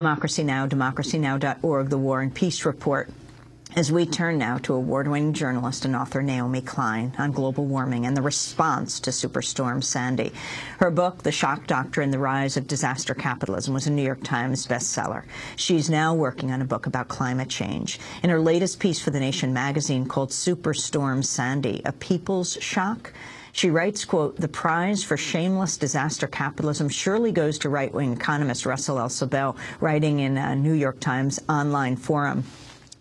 Democracy Now!, democracynow.org, The War and Peace Report. As we turn now to award-winning journalist and author Naomi Klein on global warming and the response to Superstorm Sandy. Her book, The Shock Doctrine, The Rise of Disaster Capitalism, was a New York Times bestseller. She's now working on a book about climate change. In her latest piece for The Nation magazine called Superstorm Sandy, A People's Shock, she writes, quote, "The prize for shameless disaster capitalism surely goes to right-wing economist Russell L. Sobel," writing in a New York Times online forum.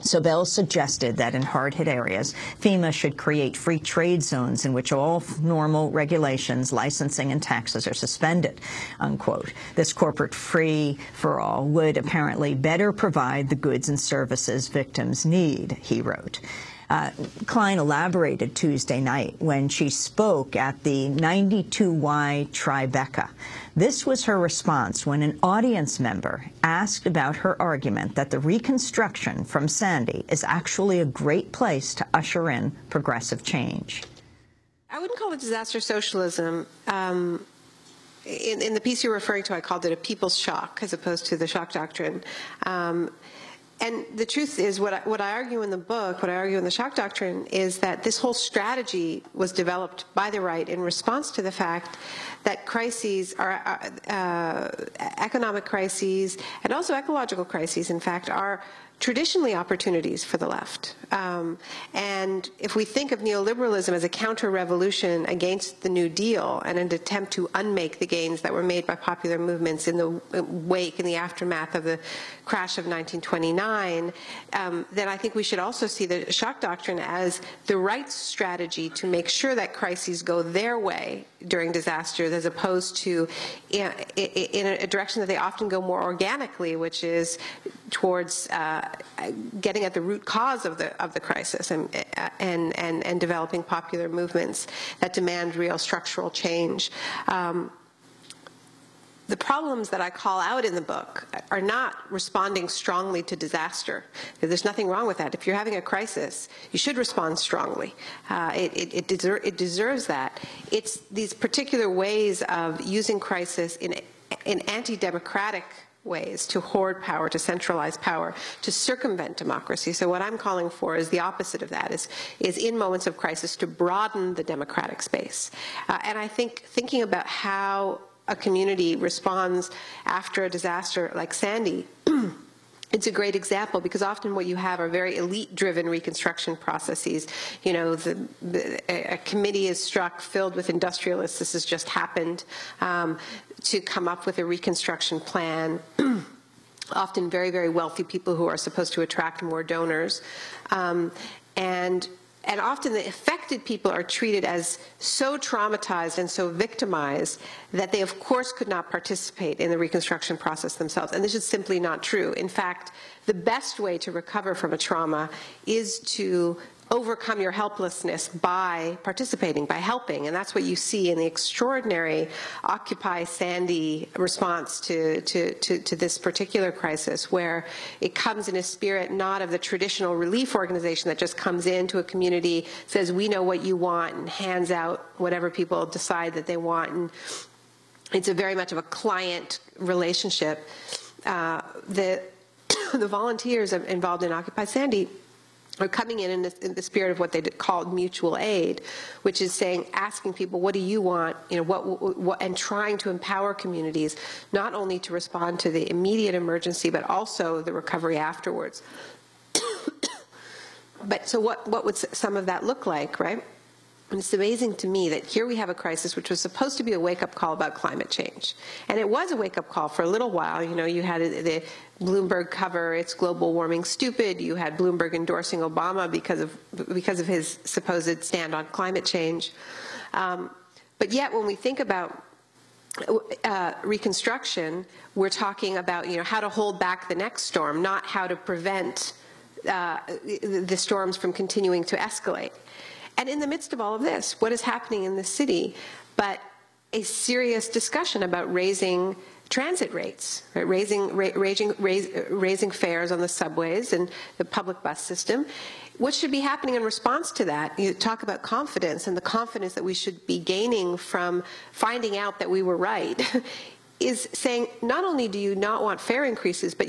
Sobel suggested that in hard-hit areas, FEMA should create free trade zones in which all normal regulations, licensing, and taxes are suspended, unquote. This corporate free-for-all would apparently better provide the goods and services victims need, he wrote. Klein elaborated Tuesday night when she spoke at the 92Y Tribeca. This was her response when an audience member asked about her argument that the reconstruction from Sandy is actually a great place to usher in progressive change. I wouldn't call it disaster socialism. In the piece you're referring to, I called it a people's shock as opposed to the shock doctrine. And the truth is, what I argue in the book, what I argue in the shock doctrine, is that this whole strategy was developed by the right in response to the fact that crises are economic crises and also ecological crises, in fact, are traditionally opportunities for the left. And if we think of neoliberalism as a counter-revolution against the New Deal and an attempt to unmake the gains that were made by popular movements in the wake, in the aftermath of the crash of 1929, then I think we should also see the shock doctrine as the right strategy to make sure that crises go their way during disasters, as opposed to in a direction that they often go more organically, which is towards getting at the root cause of the crisis and developing popular movements that demand real structural change. The problems that I call out in the book are not responding strongly to disaster. There's nothing wrong with that. If you're having a crisis, you should respond strongly. It deserves that. It's these particular ways of using crisis in anti-democratic ways to hoard power, to centralize power, to circumvent democracy. So what I'm calling for is the opposite of that, is in moments of crisis to broaden the democratic space. And I think thinking about how a community responds after a disaster like Sandy, it's a great example, because often what you have are very elite-driven reconstruction processes. You know, a committee is struck filled with industrialists. This has just happened, to come up with a reconstruction plan. Often very, very wealthy people who are supposed to attract more donors. And often the affected people are treated as so traumatized and so victimized that they, of course, could not participate in the reconstruction process themselves. And this is simply not true. In fact, the best way to recover from a trauma is to overcome your helplessness by participating, by helping. And that's what you see in the extraordinary Occupy Sandy response to this particular crisis, where it comes in a spirit not of the traditional relief organization that just comes into a community, says, we know what you want, and hands out whatever people decide that they want. And it's a very much of a client relationship. The volunteers involved in Occupy Sandy are coming in the spirit of what they called mutual aid, which is saying, asking people, what do you want, you know, and trying to empower communities not only to respond to the immediate emergency, but also the recovery afterwards. But so what would some of that look like, right? And it's amazing to me that here we have a crisis which was supposed to be a wake-up call about climate change. And it was a wake-up call for a little while. You know, you had the Bloomberg cover, "It's global warming stupid." You had Bloomberg endorsing Obama because of his supposed stand on climate change. But yet when we think about reconstruction, we're talking about, you know, how to hold back the next storm, not how to prevent the storms from continuing to escalate. And in the midst of all of this, what is happening in the city but a serious discussion about raising transit rates, right? Raising fares on the subways and the public bus system. What should be happening in response to that? You talk about confidence and the confidence that we should be gaining from finding out that we were right. is saying not only do you not want fare increases, but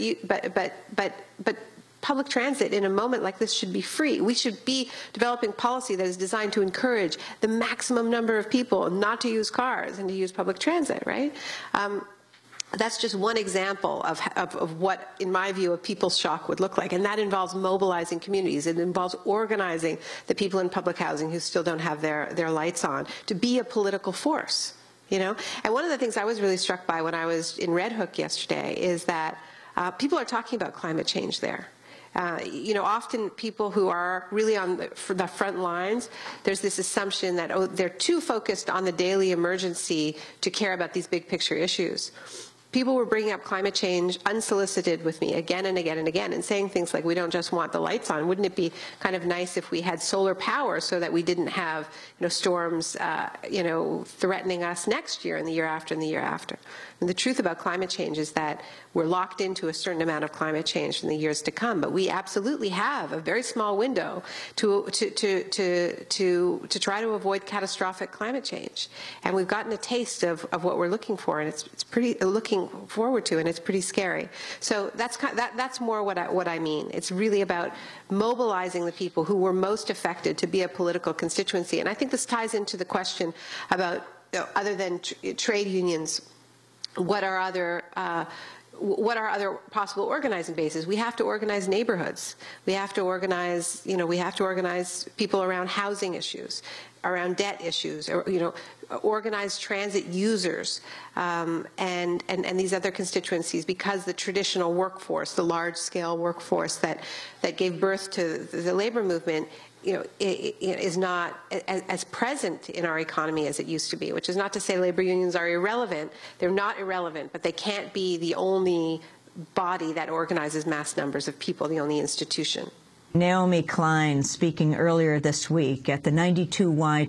public transit in a moment like this should be free. We should be developing policy that is designed to encourage the maximum number of people not to use cars and to use public transit, right? That's just one example of what, in my view, a people's shock would look like. And that involves mobilizing communities. It involves organizing the people in public housing who still don't have their lights on to be a political force, you know? And one of the things I was really struck by when I was in Red Hook yesterday is that people are talking about climate change there. You know, often people who are really on the front lines, there's this assumption that, oh, they're too focused on the daily emergency to care about these big picture issues. People were bringing up climate change unsolicited with me again and again and again and saying things like, we don't just want the lights on. Wouldn't it be kind of nice if we had solar power so that we didn't have, you know, storms, you know, threatening us next year and the year after and the year after? And the truth about climate change is that we're locked into a certain amount of climate change in the years to come, but we absolutely have a very small window to try to avoid catastrophic climate change. And we've gotten a taste of what we're looking for, and it's pretty looking forward to, and it's pretty scary. So that's more what I mean. It's really about mobilizing the people who were most affected to be a political constituency. And I think this ties into the question about, you know, other than trade unions, what are other possible organizing bases? We have to organize neighborhoods. We have to organize, you know, we have to organize people around housing issues, around debt issues, or, you know, organize transit users and these other constituencies, because the traditional workforce, the large-scale workforce that gave birth to the labor movement, you know, it is not as present in our economy as it used to be, which is not to say labor unions are irrelevant. They're not irrelevant, but they can't be the only body that organizes mass numbers of people, the only institution. Naomi Klein speaking earlier this week at the 92Y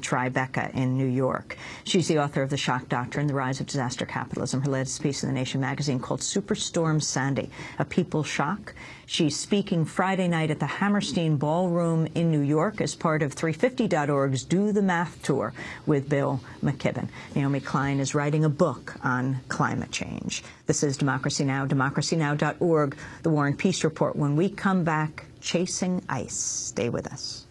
Tribeca in New York. She's the author of The Shock Doctrine, The Rise of Disaster Capitalism, her latest piece in The Nation magazine called Superstorm Sandy, A People's Shock. She's speaking Friday night at the Hammerstein Ballroom in New York as part of 350.org's Do the Math Tour with Bill McKibben. Naomi Klein is writing a book on climate change. This is Democracy Now!, democracynow.org, The War and Peace Report. When we come back, chasing ice. Stay with us.